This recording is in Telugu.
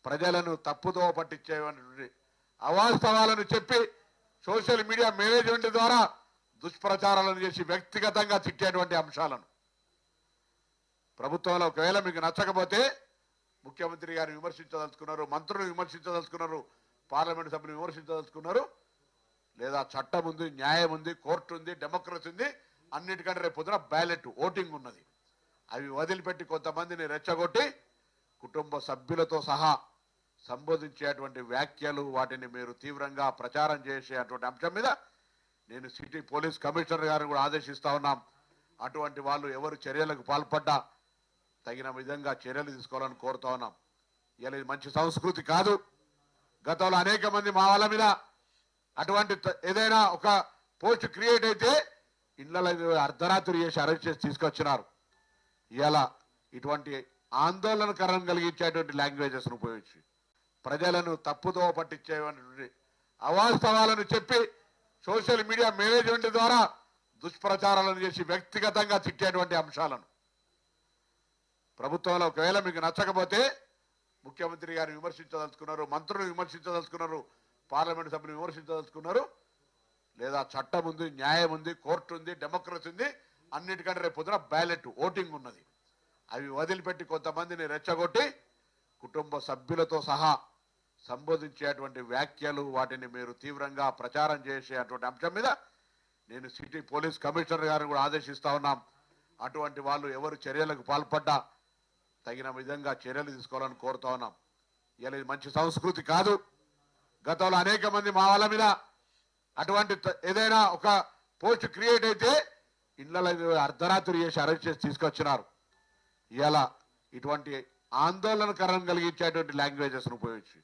ప్రజలను తప్పుదో పట్టించేటువంటి అవాస్తవాలను చెప్పి సోషల్ మీడియా మేనేజ్మెంట్ ద్వారా దుష్ప్రచారాలను చేసి వ్యక్తిగతంగా తిట్టేటువంటి అంశాలను ప్రభుత్వంలో ఒకవేళ మీకు నచ్చకపోతే ముఖ్యమంత్రి గారిని విమర్శించదలుచుకున్నారు, మంత్రులను విమర్శించదలుచుకున్నారు, పార్లమెంట్ సభ్యులు విమర్శించదలుచుకున్నారు, లేదా చట్టం ఉంది, న్యాయం ఉంది, కోర్టు ఉంది, డెమోక్రసీ ఉంది. అన్నిటికంటే రేపు పొద్దున బ్యాలెట్ ఓటింగ్ ఉన్నది. అవి వదిలిపెట్టి కొంతమందిని రెచ్చగొట్టి కుటుంబ సభ్యులతో సహా సంబోధించేటువంటి వ్యాఖ్యలు, వాటిని మీరు తీవ్రంగా ప్రచారం చేసేటువంటి అంశం మీద నేను సిటీ పోలీస్ కమిషనర్ గారిని కూడా ఆదేశిస్తా ఉన్నాం. అటువంటి వాళ్ళు ఎవరు చర్యలకు పాల్పడ్డా తగిన విధంగా చర్యలు తీసుకోవాలని కోరుతా ఉన్నాం. ఇలా ఇది మంచి సంస్కృతి కాదు. గతంలో అనేక మంది మా వాళ్ళ మీద అటువంటి ఏదైనా ఒక పోస్ట్ క్రియేట్ అయితే ఇళ్లలో అర్ధరాత్రి చేసి అరెస్ట్ చేసి తీసుకొచ్చినారు. ఇలా ఇటువంటి ఆందోళనకరం కలిగించేటువంటి లాంగ్వేజెస్ ఉపయోగించి ప్రజలను తప్పుదో పట్టించేటువంటి అవాస్తవాలను చెప్పి సోషల్ మీడియా మేనేజ్మెంట్ ద్వారా దుష్ప్రచారాలను చేసి వ్యక్తిగతంగా తిట్టేటువంటి అంశాలను ప్రభుత్వంలో ఒకవేళ మీకు నచ్చకపోతే ముఖ్యమంత్రి గారిని విమర్శించదలుచుకున్నారు, మంత్రులను విమర్శించదలుచుకున్నారు, పార్లమెంట్ సభ్యులు విమర్శించదలుచుకున్నారు, లేదా చట్టం ఉంది, న్యాయం ఉంది, కోర్టు ఉంది, డెమోక్రసీ ఉంది. అన్నిటికంటే రేపు పొద్దున బ్యాలెట్ ఓటింగ్ ఉన్నది. అవి వదిలిపెట్టి కొంతమందిని రెచ్చగొట్టి కుటుంబ సభ్యులతో సహా సంబోధించేటువంటి వ్యాఖ్యలు, వాటిని మీరు తీవ్రంగా ప్రచారం చేసేటువంటి అంశం మీద నేను సిటీ పోలీస్ కమిషనర్ గారిని కూడా ఆదేశిస్తా ఉన్నాం. అటువంటి వాళ్ళు ఎవరు చర్యలకు పాల్పడ్డా తగిన విధంగా చర్యలు తీసుకోవాలని కోరుతా ఉన్నాం. ఇలా ఇది మంచి సంస్కృతి కాదు. గతంలో అనేక మంది మా వాళ్ళ మీద అటువంటి ఏదైనా ఒక పోస్ట్ క్రియేట్ అయితే ఇళ్లలో అర్ధరాత్రి చేసి అరెస్ట్ చేసి తీసుకొచ్చినారు. ఇలా ఇటువంటి ఆందోళనకరం కలిగించేటువంటి లాంగ్వేజెస్ ఉపయోగించి